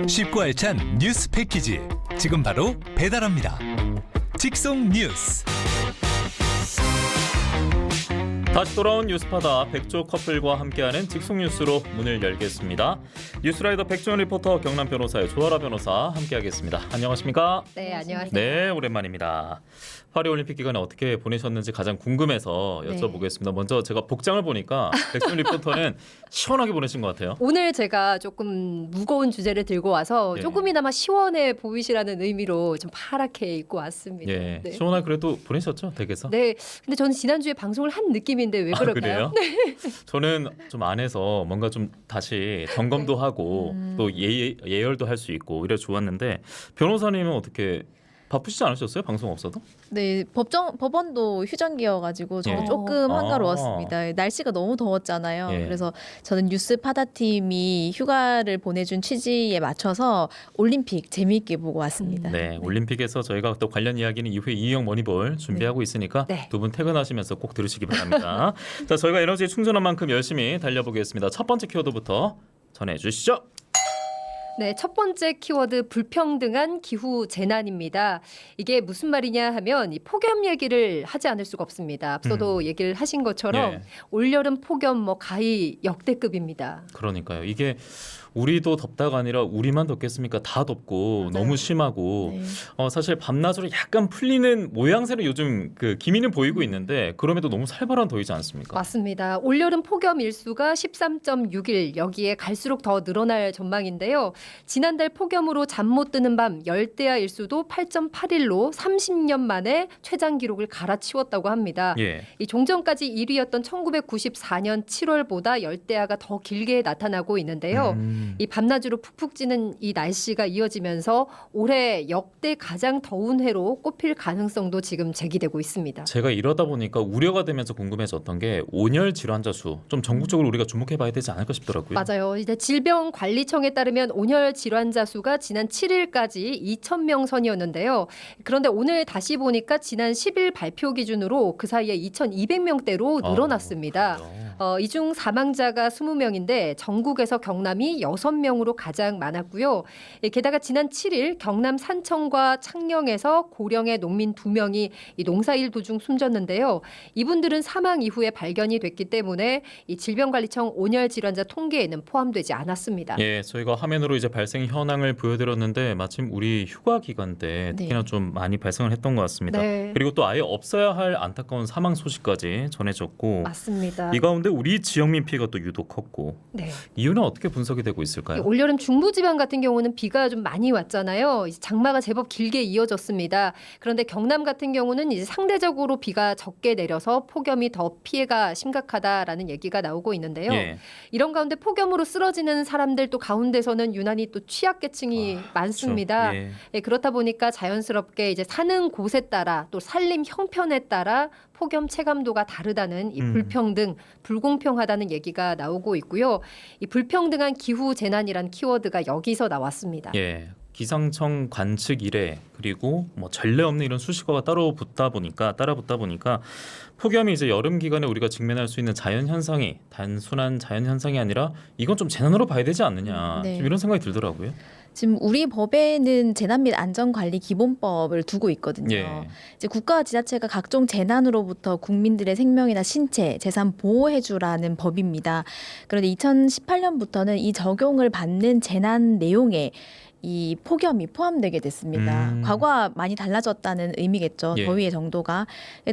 쉽고 알찬 뉴스 패키지 지금 바로 배달합니다. 직송 뉴스. 다시 돌아온 뉴스파다 백조 커플과 함께하는 직송 뉴스로 문을 열겠습니다. 뉴스라이더 백조연 리포터, 경남 변호사의 조아라 변호사 함께하겠습니다. 안녕하십니까? 네, 안녕하세요. 네, 오랜만입니다. 파리올림픽 기간에 어떻게 보내셨는지 가장 궁금해서 여쭤보겠습니다. 먼저 제가 복장을 보니까 백조연 리포터는 시원하게 보내신 것 같아요. 오늘 제가 조금 무거운 주제를 들고 와서 예. 조금이나마 시원해 보이시라는 의미로 좀 파랗게 입고 왔습니다. 예, 네. 시원하게 그래도 보내셨죠, 댁에서? 네, 근데 저는 지난주에 방송을 한 느낌인데 왜 그럴까요? 그래요? 저는 좀 안에서 뭔가 좀 다시 점검도 하고 또 예열도 할 수 있고 이래 좋았는데, 변호사님은 어떻게 바쁘시지 않으셨어요? 방송 없어도? 네, 법원도 휴전기여가지고 저는 예. 조금 아. 한가로웠습니다. 날씨가 너무 더웠잖아요. 예. 그래서 저는 뉴스 파다팀이 휴가를 보내준 취지에 맞춰서 올림픽 재미있게 보고 왔습니다. 네, 올림픽에서 저희가 또 관련 이야기는 이후에 이영 머니볼 준비하고 있으니까 네. 두 분 퇴근하시면서 꼭 들으시기 바랍니다. 자, 저희가 에너지 충전한 만큼 열심히 달려보겠습니다. 첫 번째 키워드부터 전해주시죠. 네, 첫 번째 키워드 불평등한 기후 재난입니다. 이게 무슨 말이냐 하면 이 폭염 얘기를 하지 않을 수가 없습니다. 앞서도 얘기를 하신 것처럼 예. 올여름 폭염 가히 역대급입니다. 그러니까요. 이게 우리도 덥다가 아니라 우리만 덥겠습니까? 다 덥고 너무 심하고 네. 사실 밤낮으로 약간 풀리는 모양새는 요즘 그 기미는 보이고 있는데, 그럼에도 너무 살벌한 더위지 않습니까? 맞습니다. 올여름 폭염 일수가 13.6일, 여기에 갈수록 더 늘어날 전망인데요. 지난달 폭염으로 잠 못 드는 밤 열대야 일수도 8.8일로 30년 만에 최장 기록을 갈아치웠다고 합니다. 예. 이 종전까지 1위였던 1994년 7월보다 열대야가 더 길게 나타나고 있는데요. 이 밤낮으로 푹푹 찌는 이 날씨가 이어지면서 올해 역대 가장 더운 해로 꼽힐 가능성도 지금 제기되고 있습니다. 제가 이러다 보니까 우려가 되면서 궁금해졌던 게 온열 질환자 수, 좀 전국적으로 우리가 주목해봐야 되지 않을까 싶더라고요. 맞아요. 이제 질병관리청에 따르면 온열 질환자 수가 지난 7일까지 2,000명 선이었는데요. 그런데 오늘 다시 보니까 지난 10일 발표 기준으로 그 사이에 2,200명대로 늘어났습니다. 이 중 사망자가 20명인데 전국에서 경남이 6명으로 가장 많았고요. 게다가 지난 7일 경남 산청과 창녕에서 고령의 농민 2명이 이 농사일 도중 숨졌는데요. 이분들은 사망 이후에 발견이 됐기 때문에 이 질병관리청 온열 질환자 통계에는 포함되지 않았습니다. 예, 저희가 화면으로 이제 발생 현황을 보여드렸는데 마침 우리 휴가 기간 때 특히나 좀 많이 발생을 했던 것 같습니다. 네. 그리고 또 아예 없어야 할 안타까운 사망 소식까지 전해졌고, 맞습니다. 이 가운데 우리 지역민 피해가 또 유독 컸고, 네. 이유는 어떻게 분석이 되고 있을까요? 올여름 중부지방 같은 경우는 비가 좀 많이 왔잖아요. 이제 장마가 제법 길게 이어졌습니다. 그런데 경남 같은 경우는 이제 상대적으로 비가 적게 내려서 폭염이 더 피해가 심각하다라는 얘기가 나오고 있는데요. 예. 이런 가운데 폭염으로 쓰러지는 사람들 또 가운데서는 유난히 또 취약계층이 많습니다. 그렇죠. 예. 예, 그렇다 보니까 자연스럽게 이제 사는 곳에 따라 또 살림 형편에 따라 폭염 체감도가 다르다는 이 불평등, 불공평하다는 얘기가 나오고 있고요. 이 불평등한 기후 재난이란 키워드가 여기서 나왔습니다. 예. 기상청 관측 이래, 그리고 뭐 전례 없는 이런 수식어가 따라 붙다 보니까 폭염이 이제 여름 기간에 우리가 직면할 수 있는 자연 현상이 단순한 자연 현상이 아니라 이건 좀 재난으로 봐야 되지 않느냐, 네. 좀 이런 생각이 들더라고요. 지금 우리 법에는 재난 및 안전관리 기본법을 두고 있거든요. 예. 이제 국가와 지자체가 각종 재난으로부터 국민들의 생명이나 신체, 재산 보호해주라는 법입니다. 그런데 2018년부터는 이 적용을 받는 재난 내용에 이 폭염이 포함되게 됐습니다. 과거와 많이 달라졌다는 의미겠죠. 예. 더위의 정도가.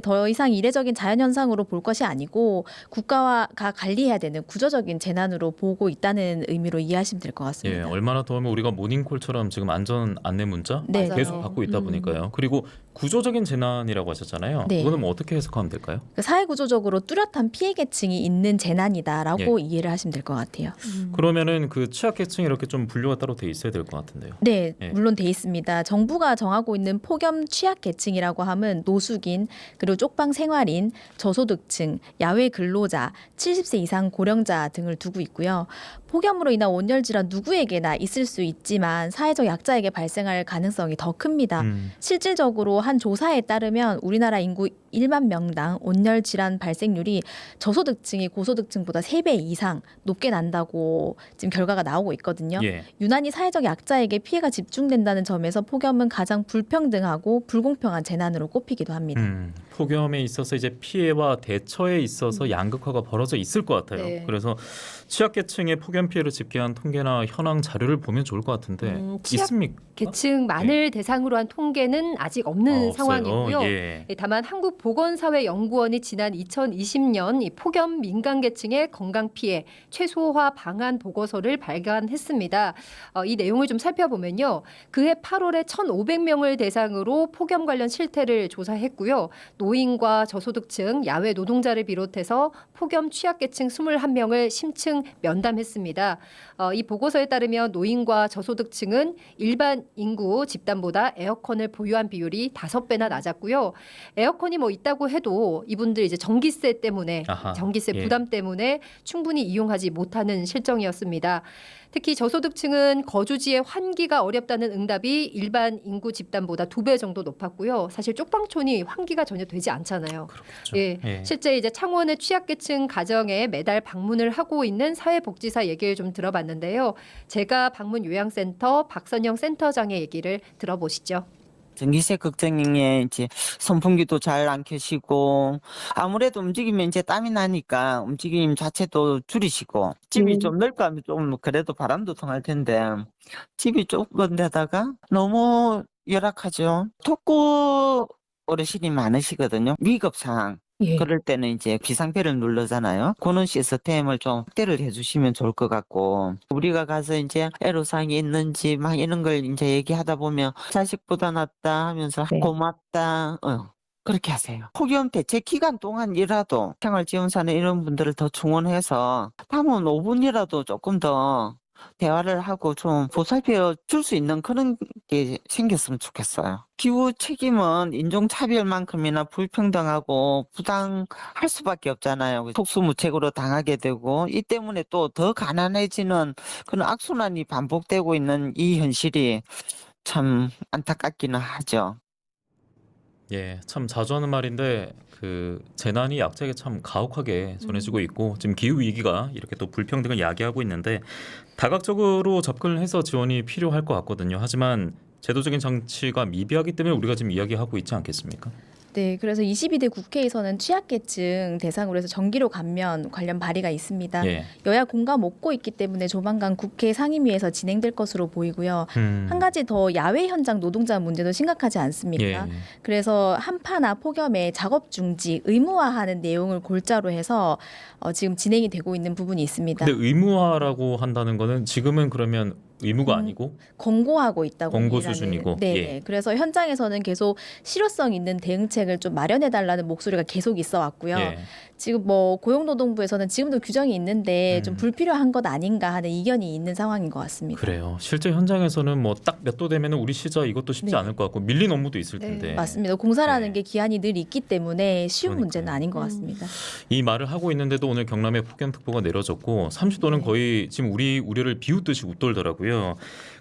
더 이상 이례적인 자연현상으로 볼 것이 아니고 국가가 관리해야 되는 구조적인 재난으로 보고 있다는 의미로 이해하시면 될 것 예, 같습니다. 얼마나 더우면 우리가 모닝콜처럼 지금 안전 안내 문자 네. 계속 받고 있다 보니까요. 그리고 구조적인 재난이라고 하셨잖아요. 네. 그거는 뭐 어떻게 해석하면 될까요? 사회구조적으로 뚜렷한 피해계층이 있는 재난이다라고 이해를 하시면 될 것 같아요. 그러면은 그 취약계층이 이렇게 좀 분류가 따로 돼 있어야 될 것 같은데. 같은데요. 네, 예. 물론 돼 있습니다. 정부가 정하고 있는 폭염 취약계층이라고 하면 노숙인, 그리고 쪽방 생활인, 저소득층, 야외 근로자, 70세 이상 고령자 등을 두고 있고요. 폭염으로 인한 온열 질환 누구에게나 있을 수 있지만 사회적 약자에게 발생할 가능성이 더 큽니다. 실질적으로 한 조사에 따르면 우리나라 인구 1만 명당 온열 질환 발생률이 저소득층이 고소득층보다 3배 이상 높게 난다고 지금 결과가 나오고 있거든요. 예. 유난히 사회적 약자에게 피해가 집중된다는 점에서 폭염은 가장 불평등하고 불공평한 재난으로 꼽히기도 합니다. 폭염에 있어서 이제 피해와 대처에 있어서 양극화가 벌어져 있을 것 같아요. 네. 그래서 취약계층의 폭염 피해를 집계한 통계나 현황 자료를 보면 좋을 것 같은데 취약 있습니까? 계층만을 대상으로 한 통계는 아직 없는 없어요. 상황이고요. 예. 다만 한국보건사회연구원이 지난 2020년 이 폭염 민간 계층의 건강 피해 최소화 방안 보고서를 발간했습니다. 이 내용을 좀 살펴보면요. 그해 8월에 1,500명을 대상으로 폭염 관련 실태를 조사했고요. 노인과 저소득층, 야외 노동자를 비롯해서 폭염 취약계층 21명을 심층 면담했습니다. 이 보고서에 따르면 노인과 저소득층은 일반 인구 집단보다 에어컨을 보유한 비율이 5배나 낮았고요. 에어컨이 뭐 있다고 해도 이분들 이제 전기세 때문에 아하, 전기세 예. 부담 때문에 충분히 이용하지 못하는 실정이었습니다. 특히 저소득층은 거주지에 환기가 어렵다는 응답이 일반 인구 집단보다 2배 정도 높았고요. 사실 쪽방촌이 환기가 전혀 되지 않잖아요. 그렇죠. 예, 실제 이제 창원의 취약계층 가정에 매달 방문을 하고 있는 사회복지사 얘기를 좀 들어봤는데요. 제가 방문 요양센터 박선영 센터장의 얘기를 들어보시죠. 전기세 걱정에 이제 선풍기도 잘 안 켜시고 아무래도 움직이면 이제 땀이 나니까 움직임 자체도 줄이시고 집이 좀 넓고 하면 좀 그래도 바람도 통할 텐데 집이 좁은 데다가 너무 열악하죠. 독거 어르신이 많으시거든요. 위급상 그럴 때는 이제 비상벨을 누르잖아요. 그런 시스템을 좀 확대를 해주시면 좋을 것 같고 우리가 가서 이제 애로사항이 있는지 막 이런 걸 이제 얘기하다 보면 자식보다 낫다 하면서 고맙다 그렇게 하세요. 폭염 대체 기간 동안이라도 생활지원사나 이런 분들을 더 충원해서 남은 5분이라도 조금 더 대화를 하고 좀 보살펴 줄 수 있는 그런 게 생겼으면 좋겠어요. 기후 책임은 인종차별만큼이나 불평등하고 부당할 수밖에 없잖아요. 속수무책으로 당하게 되고 이 때문에 또 더 가난해지는 그런 악순환이 반복되고 있는 이 현실이 참 안타깝기는 하죠. 예, 참 자주 하는 말인데 그 재난이 약자에게 참 가혹하게 전해지고 있고 지금 기후 위기가 이렇게 또 불평등을 야기하고 있는데 다각적으로 접근을 해서 지원이 필요할 것 같거든요. 하지만 제도적인 장치가 미비하기 때문에 우리가 지금 이야기하고 있지 않겠습니까? 네, 그래서 22대 국회에서는 취약계층 대상으로 해서 전기료 감면 관련 발의가 있습니다. 예. 여야 공감 얻고 있기 때문에 조만간 국회 상임위에서 진행될 것으로 보이고요. 한 가지 더 야외 현장 노동자 문제도 심각하지 않습니까? 예. 그래서 한파나 폭염에 작업 중지 의무화하는 내용을 골자로 해서 지금 진행이 되고 있는 부분이 있습니다. 근데 의무화라고 한다는 거는 지금은 그러면 의무가 아니고 권고하고 있다고 권고 얘기하는. 수준이고. 네, 예. 그래서 현장에서는 계속 실효성 있는 대응책을 좀 마련해달라는 목소리가 계속 있어 왔고요. 예. 지금 뭐 고용노동부에서는 지금도 규정이 있는데 좀 불필요한 것 아닌가 하는 이견이 있는 상황인 것 같습니다. 그래요. 실제 현장에서는 뭐 딱 몇 도 되면 우리 시자 이것도 쉽지 네. 않을 것 같고 밀린 업무도 있을 네. 텐데 맞습니다. 공사라는 네. 게 기한이 늘 있기 때문에 쉬운 그러니까요. 문제는 아닌 것 같습니다. 이 말을 하고 있는데도 오늘 경남에 폭염특보가 내려졌고 30도는 네. 거의 지금 우리 우려를 비웃듯이 웃돌더라고요.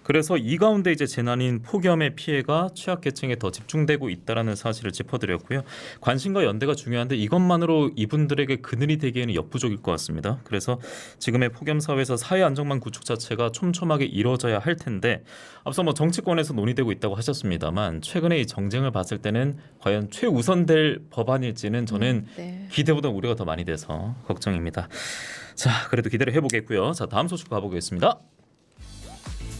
그래서 이 가운데 이제 재난인 폭염의 피해가 취약계층에 더 집중되고 있다라는 사실을 짚어드렸고요. 관심과 연대가 중요한데 이것만으로 이분들에게 그늘이 되기에는 역부족일 것 같습니다. 그래서 지금의 폭염 사회에서 사회 안정망 구축 자체가 촘촘하게 이루어져야 할 텐데 앞서 뭐 정치권에서 논의되고 있다고 하셨습니다만 최근에 이 정쟁을 봤을 때는 과연 최우선될 법안일지는 저는 네. 기대보다 우려가 더 많이 돼서 걱정입니다. 자, 그래도 기대를 해보겠고요. 자, 다음 소식 가보겠습니다.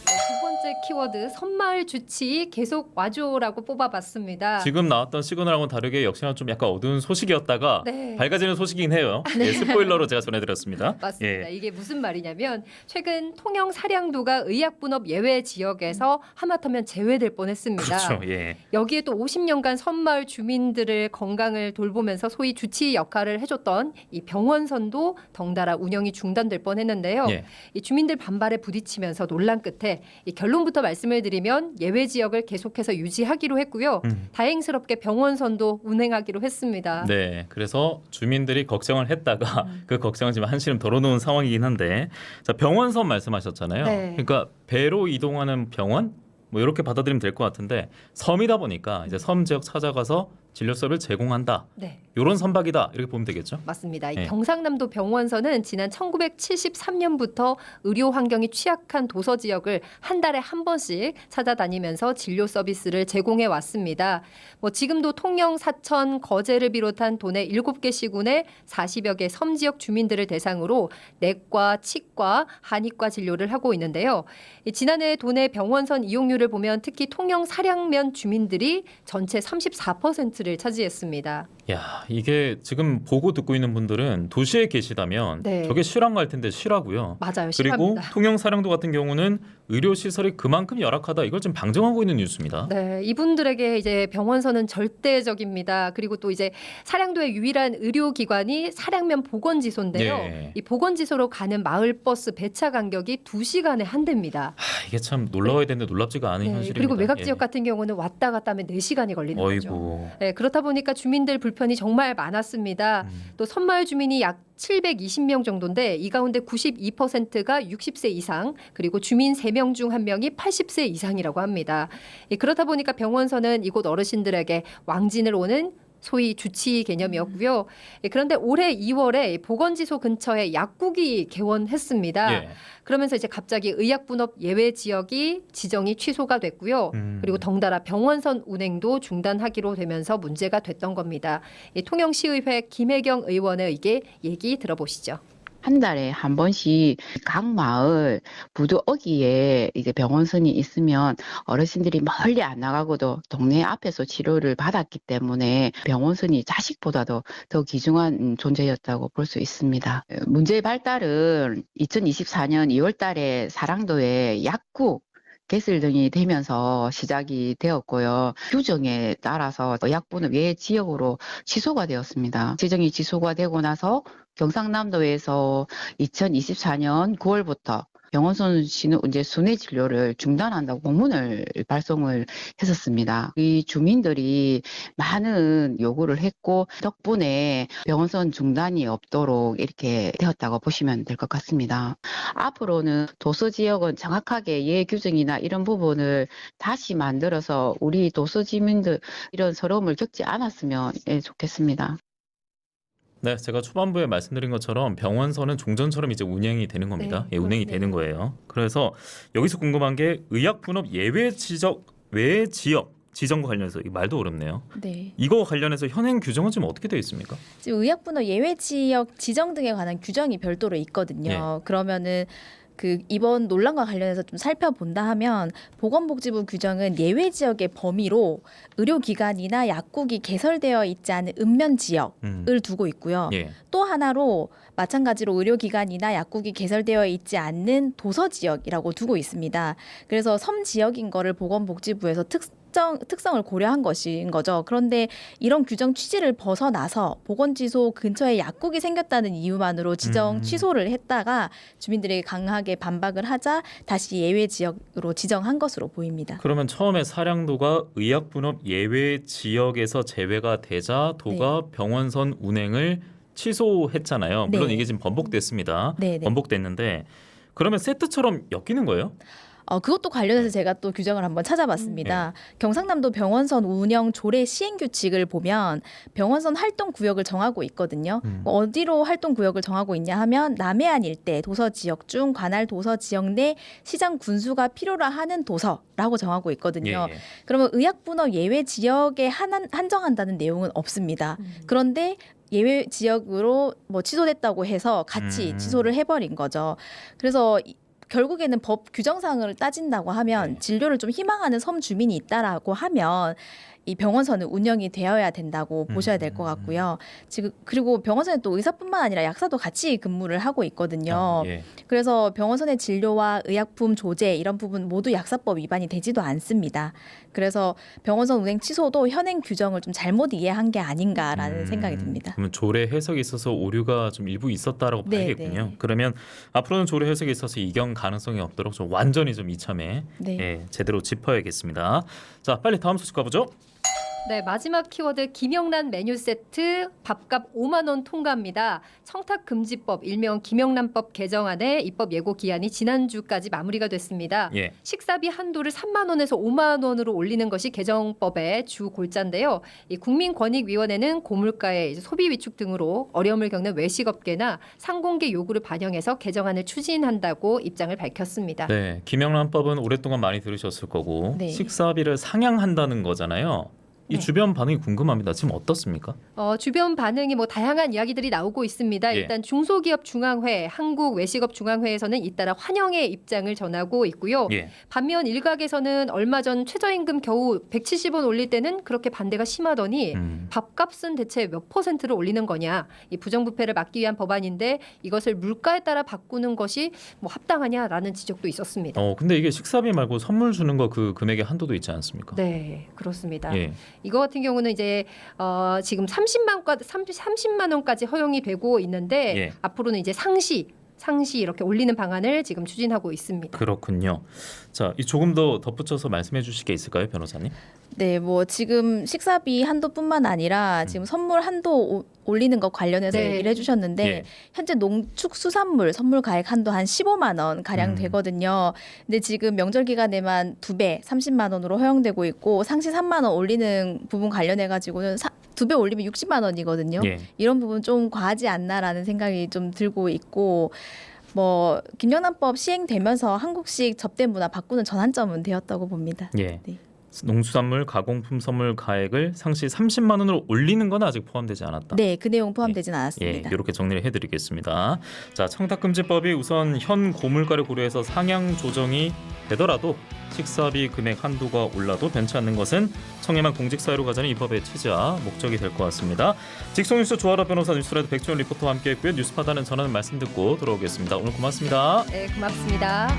두 번째 키워드 선마을 주치 계속 와줘라고 뽑아봤습니다. 지금 나왔던 시그널하고는 다르게 역시나 좀 약간 어두운 소식이었다가 네. 밝아지는 소식이긴 해요. 네, 스포일러로 제가 전해드렸습니다. 맞습니다. 예. 이게 무슨 말이냐면 최근 통영 사량도가 의약분업 예외 지역에서 하마터면 제외될 뻔했습니다. 그렇죠. 예. 여기에 또 50년간 섬마을 주민들의 건강을 돌보면서 소위 주치 역할을 해줬던 이 병원선도 덩달아 운영이 중단될 뻔했는데요. 예. 이 주민들 반발에 부딪히면서 논란 끝에 이 결론부터 지금부터 말씀을 드리면 예외 지역을 계속해서 유지하기로 했고요. 다행스럽게 병원선도 운행하기로 했습니다. 네, 그래서 주민들이 걱정을 했다가 그 걱정을 지금 한시름 덜어놓은 상황이긴 한데, 자, 병원선 말씀하셨잖아요. 네. 그러니까 배로 이동하는 병원 뭐 이렇게 받아들이면 될 것 같은데, 섬이다 보니까 이제 섬 지역 찾아가서 진료 서비스를 제공한다. 네. 이런 선박이다 이렇게 보면 되겠죠. 맞습니다. 이 네. 경상남도 병원선은 지난 1973년부터 의료 환경이 취약한 도서 지역을 한 달에 한 번씩 찾아다니면서 진료 서비스를 제공해 왔습니다. 뭐 지금도 통영, 사천, 거제를 비롯한 도내 7개 시군의 40여 개 섬 지역 주민들을 대상으로 내과, 치과, 한의과 진료를 하고 있는데요. 지난해 도내 병원선 이용률을 보면 특히 통영 사량면 주민들이 전체 34%를 차지했습니다. 야, 이게 지금 보고 듣고 있는 분들은 도시에 계시다면 네. 저게 실화인 걸 텐데 실화고요. 맞아요. 그리고 실합니다. 통영 사령도 같은 경우는 의료 시설이 그만큼 열악하다. 이걸 좀 방증하고 있는 뉴스입니다. 네, 이분들에게 이제 병원선은 절대적입니다. 그리고 또 이제 사량도의 유일한 의료기관이 사량면 보건지소인데요. 예. 이 보건지소로 가는 마을버스 배차 간격이 2시간에 한 대입니다. 이게 참 놀라워야 되는데 놀랍지가 않은 네, 현실입니다. 그리고 외곽 예. 지역 같은 경우는 왔다 갔다 하면 4시간이 걸리는 거죠. 어이구. 네, 그렇다 보니까 주민들 불편이 정말 많았습니다. 또 섬마을 주민이 약 720명 정도인데 이 가운데 92%가 60세 이상, 그리고 주민 3명 중 1명이 80세 이상이라고 합니다. 그렇다 보니까 병원선은 이곳 어르신들에게 왕진을 오는 소위 주치 개념이었고요. 그런데 올해 2월에 보건지소 근처에 약국이 개원했습니다. 예. 그러면서 이제 갑자기 의약분업 예외 지역이 지정이 취소가 됐고요. 그리고 덩달아 병원선 운행도 중단하기로 되면서 문제가 됐던 겁니다. 통영시의회 김혜경 의원의 이게 얘기 들어보시죠. 한 달에 한 번씩 각 마을 부두 어귀에 이제 병원선이 있으면 어르신들이 멀리 안 나가고도 동네 앞에서 치료를 받았기 때문에 병원선이 자식보다도 더 귀중한 존재였다고 볼 수 있습니다. 문제의 발달은 2024년 2월 달에 사랑도에 약국 개설 등이 되면서 시작이 되었고요. 규정에 따라서 의약분업 예외 지역으로 취소가 되었습니다. 지정이 취소가 되고 나서 경상남도에서 2024년 9월부터 병원선 이제 순회 진료를 중단한다고 공문을 발송을 했었습니다. 이 주민들이 많은 요구를 했고 덕분에 병원선 중단이 없도록 이렇게 되었다고 보시면 될 것 같습니다. 앞으로는 도서 지역은 정확하게 예외 규정이나 이런 부분을 다시 만들어서 우리 도서 주민들 이런 서러움을 겪지 않았으면 좋겠습니다. 네, 제가 초반부에 말씀드린 것처럼 병원선은 종전처럼 이제 운행이 되는 겁니다. 네, 예, 운행이 그렇습니다. 되는 거예요. 그래서 여기서 궁금한 게 의약분업 예외 지역 지정과 관련해서 이 말도 어렵네요. 네. 이거 관련해서 현행 규정은 지금 어떻게 되어 있습니까? 지금 의약분업 예외 지역 지정 등에 관한 규정이 별도로 있거든요. 그러면은 그 이번 논란과 관련해서 좀 살펴본다 하면 보건복지부 규정은 예외 지역의 범위로 의료기관이나 약국이 개설되어 있지 않은 읍면 지역을 두고 있고요. 예. 또 하나로 마찬가지로 의료기관이나 약국이 개설되어 있지 않는 도서 지역이라고 두고 있습니다. 그래서 섬 지역인 거를 보건복지부에서 특성을 고려한 것인 거죠. 그런데 이런 규정 취지를 벗어나서 보건지소 근처에 약국이 생겼다는 이유만으로 지정 취소를 했다가 주민들이 강하게 반박을 하자 다시 예외 지역으로 지정한 것으로 보입니다. 그러면 처음에 사량도가 의약분업 예외 지역에서 제외가 되자 도가 병원선 운행을 취소했잖아요. 물론 네. 이게 지금 번복됐습니다. 네, 네. 번복됐는데 그러면 세트처럼 엮이는 거예요? 그것도 관련해서 제가 또 규정을 한번 찾아봤습니다. 경상남도 병원선 운영 조례 시행 규칙을 보면 병원선 활동 구역을 정하고 있거든요. 어디로 활동 구역을 정하고 있냐 하면 남해안 일대 도서 지역 중 관할 도서 지역 내 시장 군수가 필요로 하는 도서라고 정하고 있거든요. 예. 그러면 의약분업 예외 지역에 한정한다는 내용은 없습니다. 그런데 예외 지역으로 뭐 취소됐다고 해서 같이 취소를 해버린 거죠. 그래서 결국에는 법 규정상을 따진다고 하면 진료를 좀 희망하는 섬 주민이 있다라고 하면 이 병원선은 운영이 되어야 된다고 보셔야 될 것 같고요. 지금 그리고 병원선에 또 의사뿐만 아니라 약사도 같이 근무를 하고 있거든요. 예. 그래서 병원선의 진료와 의약품 조제 이런 부분 모두 약사법 위반이 되지도 않습니다. 그래서 병원선 운행 취소도 현행 규정을 좀 잘못 이해한 게 아닌가라는 생각이 듭니다. 그러면 조례 해석에 있어서 오류가 좀 일부 있었다라고 네, 봐야겠군요. 네. 그러면 앞으로는 조례 해석에 있어서 이견 가능성이 없도록 좀 완전히 좀 이참에 네. 예, 제대로 짚어야겠습니다. 자, 빨리 다음 소식 가보죠. 네, 마지막 키워드 김영란 메뉴 세트 밥값 5만 원 통과입니다. 청탁금지법 일명 김영란법 개정안의 입법 예고 기한이 지난주까지 마무리가 됐습니다. 예. 식사비 한도를 3만 원에서 5만 원으로 올리는 것이 개정법의 주 골자인데요. 이 국민권익위원회는 고물가의 소비 위축 등으로 어려움을 겪는 외식업계나 상공계 요구를 반영해서 개정안을 추진한다고 입장을 밝혔습니다. 네, 김영란법은 오랫동안 많이 들으셨을 거고 네. 식사비를 상향한다는 거잖아요. 이 네. 주변 반응이 궁금합니다. 지금 어떻습니까? 주변 반응이 뭐 다양한 이야기들이 나오고 있습니다. 예. 일단 중소기업중앙회, 한국외식업중앙회에서는 잇따라 환영의 입장을 전하고 있고요. 예. 반면 일각에서는 얼마 전 최저임금 겨우 170원 올릴 때는 그렇게 반대가 심하더니 밥값은 대체 몇 %를 올리는 거냐. 이 부정부패를 막기 위한 법안인데 이것을 물가에 따라 바꾸는 것이 뭐 합당하냐라는 지적도 있었습니다. 근데 이게 식사비 말고 선물 주는 거 그 금액의 한도도 있지 않습니까? 네, 그렇습니다. 예. 이거 같은 경우는 이제 지금 30만 원까지 허용이 되고 있는데 예. 앞으로는 이제 상시 이렇게 올리는 방안을 지금 추진하고 있습니다. 그렇군요. 자, 이 조금 더 덧붙여서 말씀해 주실 게 있을까요, 변호사님? 네, 뭐 지금 식사비 한도뿐만 아니라 지금 선물 한도 올리는 것 관련해서 네. 얘기를 해주셨는데 예. 현재 농축수산물 선물 가액 한도 한 15만 원 가량 되거든요. 근데 지금 명절 기간에만 2배 30만 원으로 허용되고 있고 상시 3만 원 올리는 부분 관련해 가지고는 2배 올리면 60만 원이거든요. 예. 이런 부분 좀 과하지 않나라는 생각이 좀 들고 있고. 뭐 김영란법 시행되면서 한국식 접대 문화 바꾸는 전환점은 되었다고 봅니다. 예. 네. 농수산물 가공품 선물 가액을 상시 30만 원으로 올리는 건 아직 포함되지 않았다. 네, 그 내용 포함되진 예, 않았습니다. 이렇게 정리를 해드리겠습니다. 자, 청탁금지법이 우선 현 고물가를 고려해서 상향 조정이 되더라도 식사비 금액 한도가 올라도 변치 않는 것은 청렴한 공직사회로 가자는 이 법의 취지와 목적이 될 것 같습니다. 직송뉴스 조아라 변호사, 뉴스라이더 백지원 리포터와 함께했고요. 뉴스파다는 전하는 말씀 듣고 돌아오겠습니다. 오늘 고맙습니다. 네, 고맙습니다.